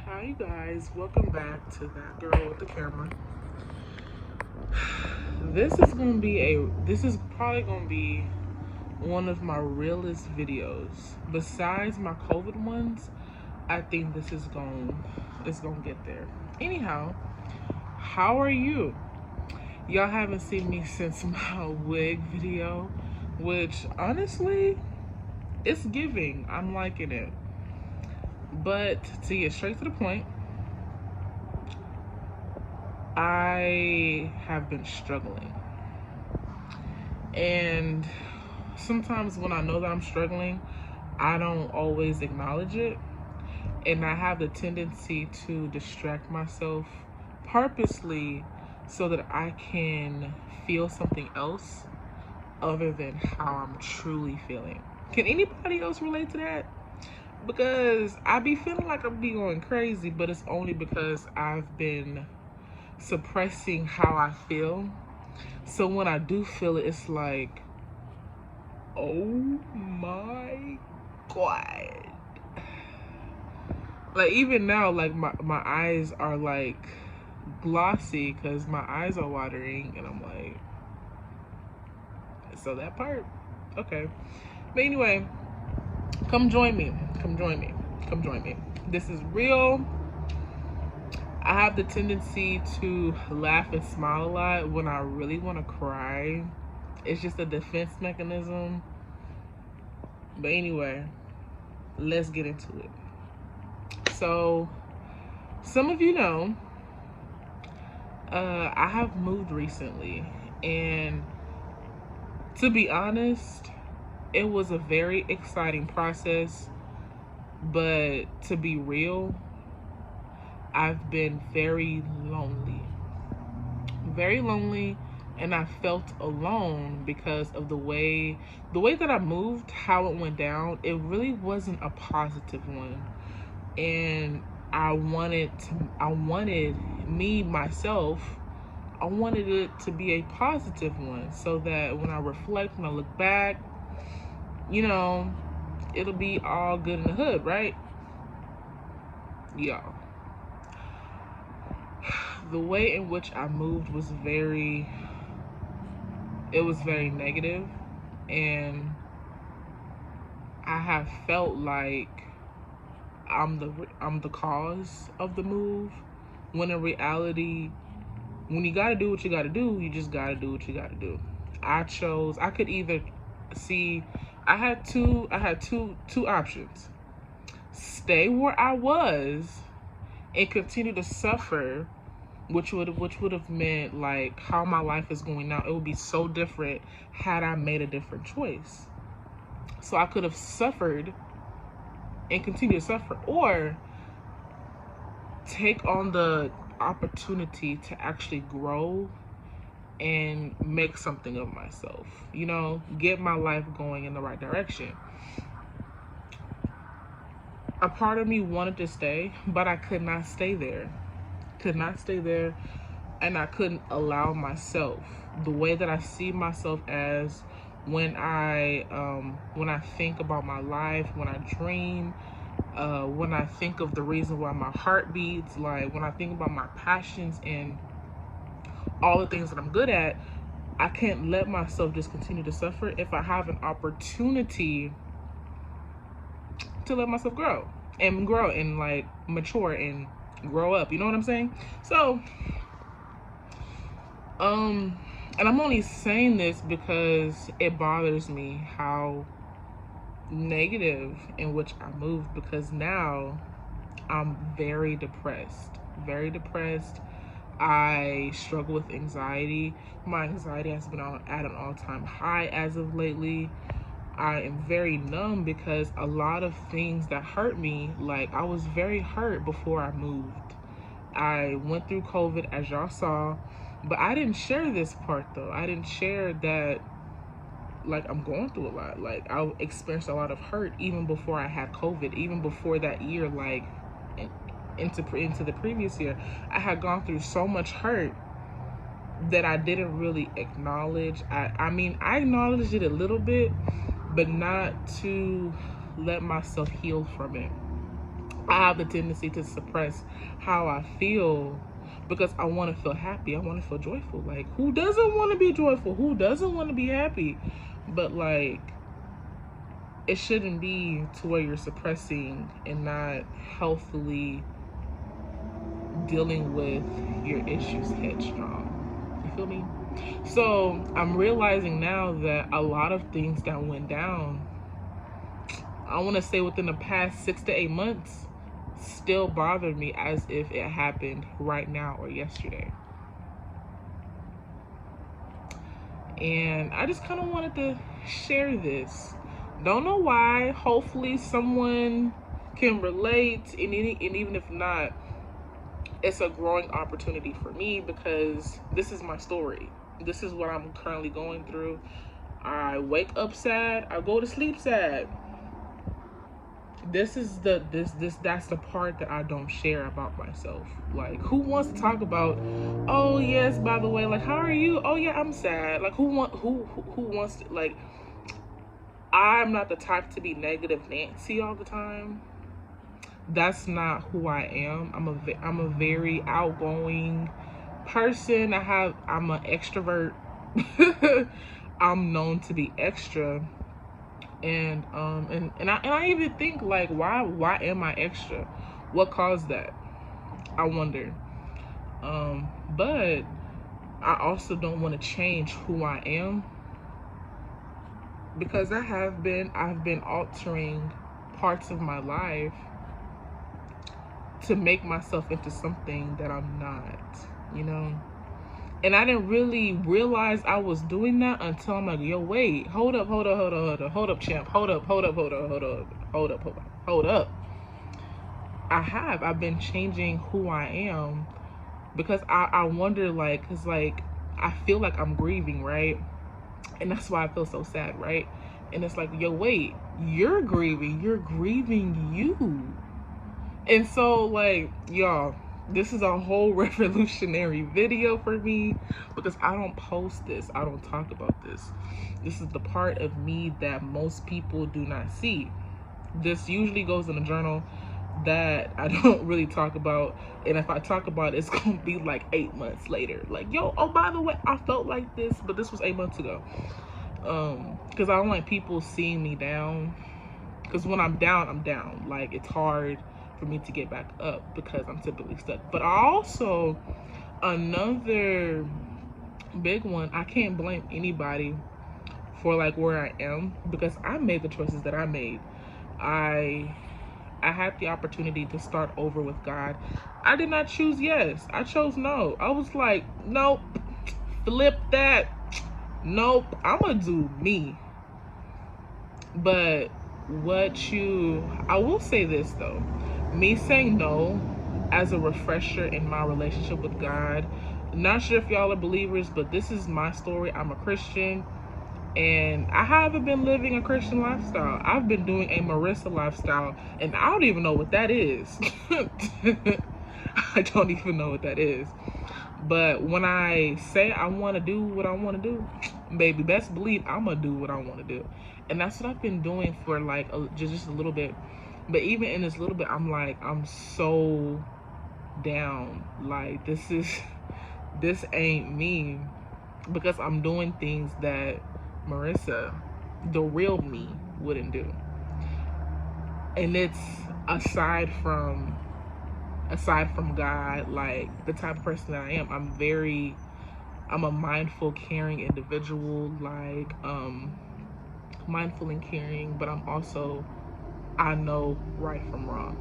Hi you guys, welcome back to That Girl with the Camera. This is probably gonna be one of my realest videos. Besides my COVID ones, I think it's gonna get there. Anyhow, how are you? Y'all haven't seen me since my wig video, which honestly, it's giving. I'm liking it. But to get straight to the point, I have been struggling. And sometimes when I know that I'm struggling, I don't always acknowledge it. And I have the tendency to distract myself purposely so that I can feel something else other than how I'm truly feeling. Can anybody else relate to that? Because I be feeling like I'm be going crazy, but it's only because I've been suppressing how I feel. So when I do feel it, it's like, oh my God. Like even now, like my eyes are like glossy because my eyes are watering and I'm like, so that part, okay. But anyway, come join me. Come join me. Come join me. This is real. I have the tendency to laugh and smile a lot when I really want to cry. It's just a defense mechanism. But anyway, let's get into it. So, some of you know, I have moved recently, and to be honest, it was a very exciting process. But to be real, I've been very lonely, and I felt alone because of the way that I moved, how it went down. It really wasn't a positive one, and I wanted me myself. I wanted it to be a positive one, so that when I reflect, when I look back, you know, it'll be all good in the hood, right? Y'all, the way in which I moved was very negative, and I have felt like I'm the cause of the move, when in reality, when you gotta do what you gotta do, you just gotta do what you gotta do. I could either see I had two options. Stay where I was and continue to suffer, which would have meant like how my life is going now. It would be so different had I made a different choice. So I could have suffered and continue to suffer, or take on the opportunity to actually grow and make something of myself, get my life going in the right direction. A part of me wanted to stay, but I could not stay there. Could not stay there, and I couldn't allow myself the way that I see myself as when I think about my life, when I dream, when I think of the reason why my heart beats, like when I think about my passions and all the things that I'm good at. I can't let myself just continue to suffer if I have an opportunity to let myself grow and like mature and grow up. You know what I'm saying? So, and I'm only saying this because it bothers me how negative in which I moved, because now I'm very depressed. Very depressed. I struggle with anxiety. My anxiety has been at an all-time high as of lately. I am very numb because a lot of things that hurt me, like I was very hurt before I moved. I went through COVID, as y'all saw, but I didn't share this part though. I didn't share that, like, I'm going through a lot. Like, I experienced a lot of hurt even before I had COVID, even before that year, like into the previous year. I had gone through so much hurt that I didn't really acknowledge. I mean, I acknowledged it a little bit, but not to let myself heal from it. I have the tendency to suppress how I feel because I want to feel happy. I want to feel joyful. Like, who doesn't want to be joyful? Who doesn't want to be happy? But like, it shouldn't be to where you're suppressing and not healthily dealing with your issues headstrong. You feel me? So I'm realizing now that a lot of things that went down, I want to say within the past 6 to 8 months, still bothered me as if it happened right now or yesterday. And I just kind of wanted to share this. Don't know why. Hopefully someone can relate, and even if not, it's a growing opportunity for me because this is my story. This is what I'm currently going through. I wake up sad, I go to sleep sad. That's the part that I don't share about myself. Like, who wants to talk about, oh yes, by the way, like, how are you? Oh yeah, I'm sad. Like, who wants to, like, I'm not the type to be negative Nancy all the time. That's not who I am. I'm a very outgoing person. I'm an extrovert. I'm known to be extra. And I even think, like, why am I extra? What caused that? I wonder. But I also don't want to change who I am because I've been altering parts of my life to make myself into something that I'm not, you know? And I didn't really realize I was doing that until I'm like, yo, wait, hold up, champ, hold up. I've been changing who I am because I wonder, like, cause like, I feel like I'm grieving, right? And that's why I feel so sad, right? And it's like, yo, wait, you're grieving you. And so, like, y'all, this is a whole revolutionary video for me because I don't post this. I don't talk about this. This is the part of me that most people do not see. This usually goes in a journal that I don't really talk about. And if I talk about it, it's going to be like 8 months later. Like, yo, oh, by the way, I felt like this, but this was 8 months ago. Because I don't like people seeing me down. Because when I'm down, I'm down. Like, it's hard for me to get back up because I'm typically stuck. But also, another big one, I can't blame anybody for, like, where I am because I made the choices that I made. I had the opportunity to start over with God. I did not choose yes. I chose no. I was like, nope, flip that. Nope, I'm gonna do me. But I will say this though, me saying no as a refresher in my relationship with God. Not sure if y'all are believers, but this is my story. I'm a Christian and I haven't been living a Christian lifestyle. I've been doing a Marissa lifestyle and I don't even know what that is. I don't even know what that is. But when I say I want to do what I want to do, baby, best believe I'm going to do what I want to do. And that's what I've been doing for like just a little bit. But even in this little bit, I'm like, I'm so down. Like, this ain't me because I'm doing things that Marissa, the real me, wouldn't do. And it's aside from God, like the type of person that I am, I'm a mindful, caring individual, like mindful and caring, but I know right from wrong.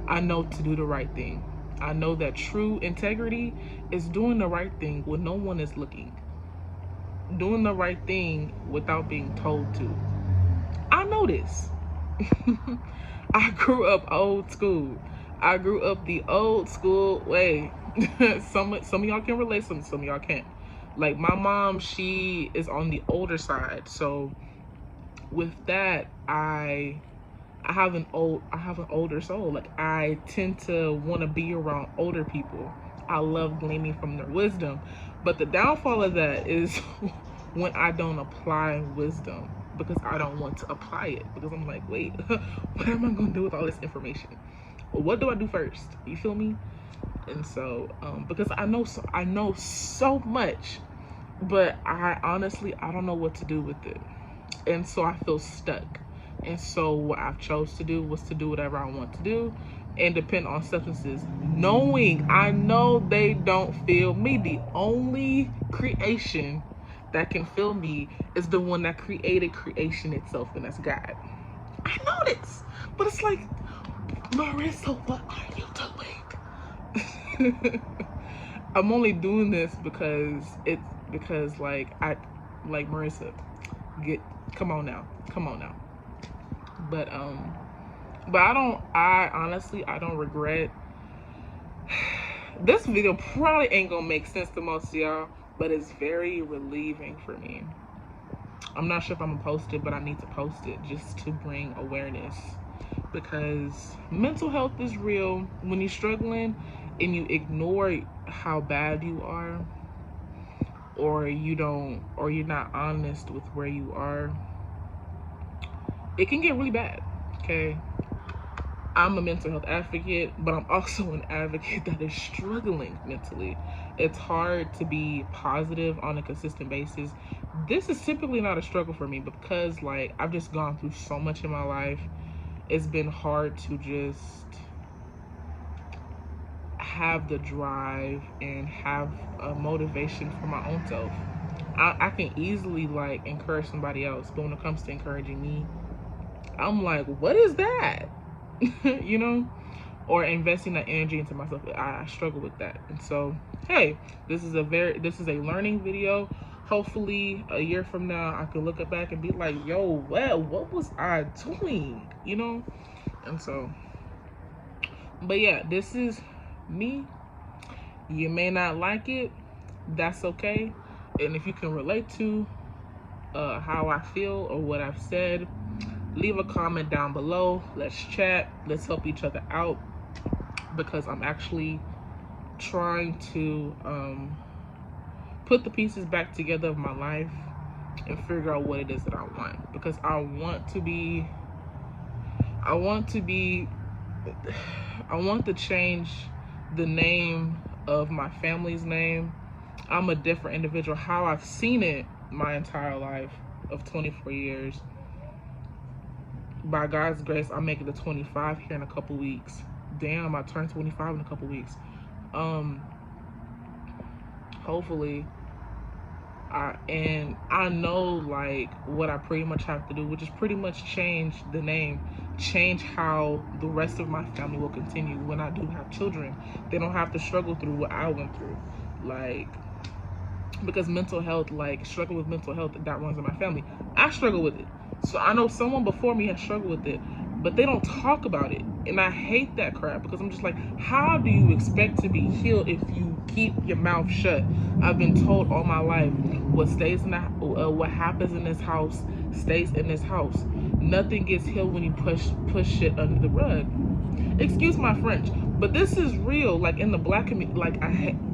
I know to do the right thing. I know that true integrity is doing the right thing when no one is looking. Doing the right thing without being told to. I know this. I grew up old school. I grew up the old school way. Some of y'all can relate, some of y'all can't. Like, my mom, she is on the older side, so with that, I have an older soul. Like, I tend to want to be around older people. I love gleaning from their wisdom, but the downfall of that is when I don't apply wisdom because I don't want to apply it because I'm like, wait, what am I going to do with all this information? what do I do first? You feel me? And so, because I know so much, but I honestly, I don't know what to do with it. And so I feel stuck. And so what I've chose to do was to do whatever I want to do and depend on substances, knowing I know they don't feel me. The only creation that can feel me is the one that created creation itself, and that's God. I know this, but it's like, Marissa, what are you doing? I'm only doing this because like Marissa, come on now. But I honestly, I don't regret. This video probably ain't gonna make sense to most of y'all, but it's very relieving for me. I'm not sure if I'm gonna post it, but I need to post it just to bring awareness, because mental health is real. When you're struggling and you ignore how bad you are, or you're not honest with where you are, it can get really bad. Okay, I'm a mental health advocate, but I'm also an advocate that is struggling mentally. It's hard to be positive on a consistent basis. This is typically not a struggle for me, but because like I've just gone through so much in my life, it's been hard to just have the drive and have a motivation for my own self. I can easily like encourage somebody else, but when it comes to encouraging me, I'm like, what is that? You know? Or investing that energy into myself. I struggle with that. And so, hey, this is a learning video. Hopefully a year from now I can look back and be like, yo, well, what was I doing? You know? And so, but yeah, this is me. You may not like it. That's okay. And if you can relate to how I feel or what I've said, leave a comment down below. Let's chat. Let's help each other out, because I'm actually trying to put the pieces back together of my life and figure out what it is that I want. Because I want to change the name of my family's name. I'm a different individual. How I've seen it my entire life of 24 years. By God's grace, I'm making the 25 here in a couple weeks. Damn, I turned 25 in a couple weeks. Hopefully, I know like what I pretty much have to do, which is pretty much change the name, change how the rest of my family will continue when I do have children. They don't have to struggle through what I went through, like, because mental health, like struggle with mental health, that runs in my family. I struggle with it, so I know someone before me has struggled with it, but they don't talk about it, and I hate that crap, because I'm just like, how do you expect to be healed if you keep your mouth shut? I've been told all my life, what happens in this house stays in this house. Nothing gets healed when you push shit under the rug. Excuse my French, but this is real. Like in the Black community, like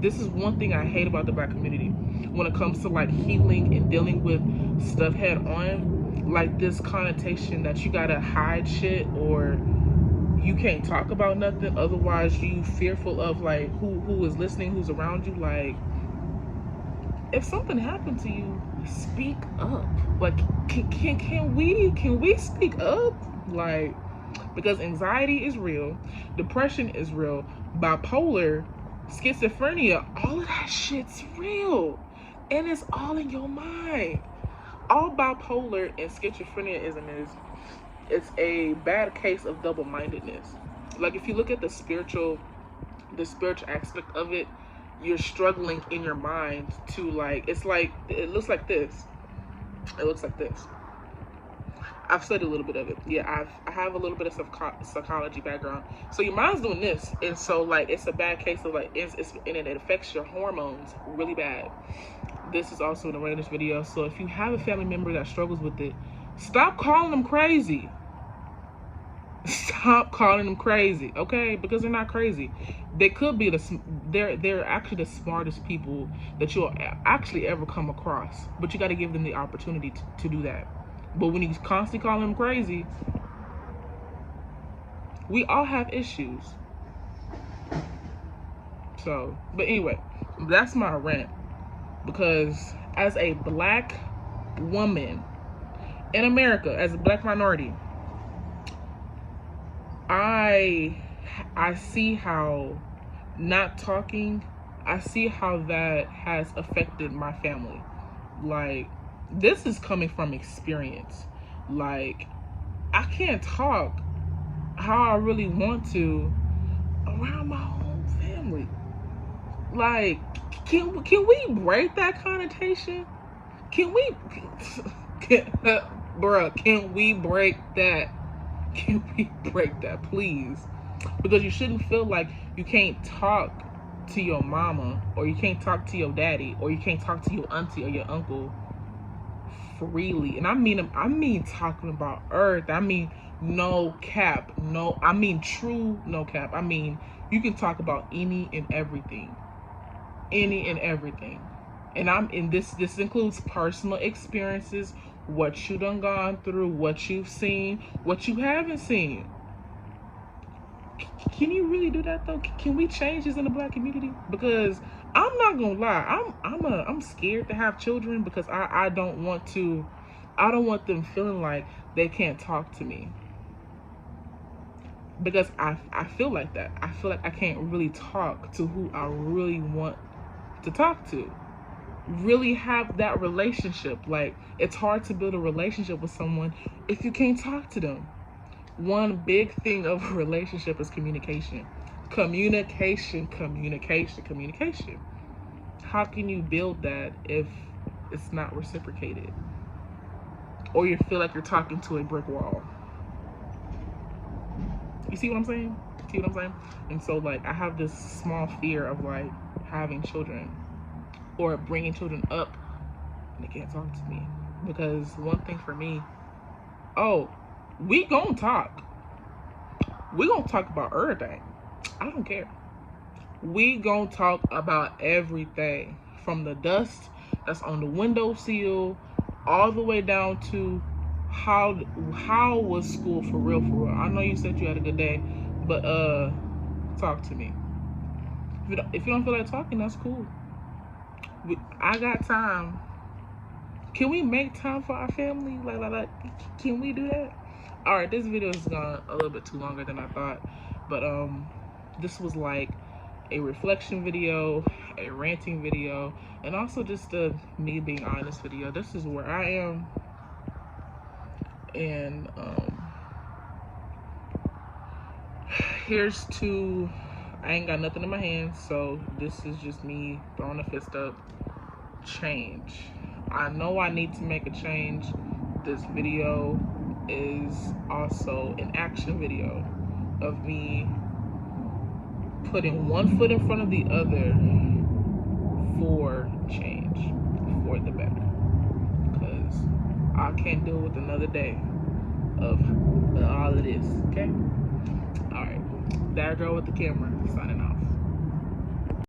this is one thing I hate about the Black community when it comes to like healing and dealing with stuff head on. Like this connotation that you gotta hide shit, or you can't talk about nothing, otherwise you fearful of like who is listening, who's around you. Like, if something happened to you, speak up. Like, can we speak up? Like, because anxiety is real, depression is real, bipolar, schizophrenia, all of that shit's real, and it's all in your mind. All bipolar and schizophreniaism is, it's a bad case of double-mindedness. Like, if you look at the spiritual aspect of it, you're struggling in your mind to like, it's like, it looks like this. I've studied a little bit of it. Yeah, I have a little bit of psychology background. So your mind's doing this, and so like it's a bad case of like and it affects your hormones really bad. This is also an awareness video. So if you have a family member that struggles with it, stop calling them crazy. Stop calling them crazy, okay? Because they're not crazy. They could be they're actually the smartest people that you'll actually ever come across. But you got to give them the opportunity to do that. But when you constantly call them crazy, We all have issues. So, but anyway, that's my rant. Because as a black woman in America, as a black minority, I see how not talking, I see how that has affected my family. Like, this is coming from experience. Like, I can't talk how I really want to around my own family. Like, can we break that connotation? Can we, bruh, can we break that? Can we break that, please? Because you shouldn't feel like you can't talk to your mama, or you can't talk to your daddy, or you can't talk to your auntie or your uncle freely. And I mean talking about earth. I mean no cap. No, I mean true no cap. I mean you can talk about any and everything. Any and everything. And this includes personal experiences, what you done gone through, what you've seen, what you haven't seen. Can you really do that though? Can we change this in the black community? Because I'm not gonna lie, I'm scared to have children because I don't want them feeling like they can't talk to me. Because I feel like that. I feel like I can't really talk to who I really want to talk to. Really have that relationship. Like, it's hard to build a relationship with someone if you can't talk to them. One big thing of a relationship is communication. Communication. How can you build that if it's not reciprocated? Or you feel like you're talking to a brick wall? You see what I'm saying? And so, like, I have this small fear of, like, having children or bringing children up and they can't talk to me. Because one thing for me, we gonna talk. We gonna talk about everything. I don't care. We gonna talk about everything, from the dust that's on the windowsill all the way down to how was school for real. I know you said you had a good day, but talk to me. If you don't feel like talking, that's cool. I got time. Can we make time for our family? Like, can we do that? All right, this video has gone a little bit too longer than I thought, but this was like a reflection video, a ranting video, and also just a me being honest video. This is where I am, and here's to, I ain't got nothing in my hands, so this is just me throwing a fist up. Change. I know I need to make a change. This video is also an action video of me putting one foot in front of the other for change, for the better. Because I can't deal with another day of all of this, okay? All right, that girl with the camera signing off.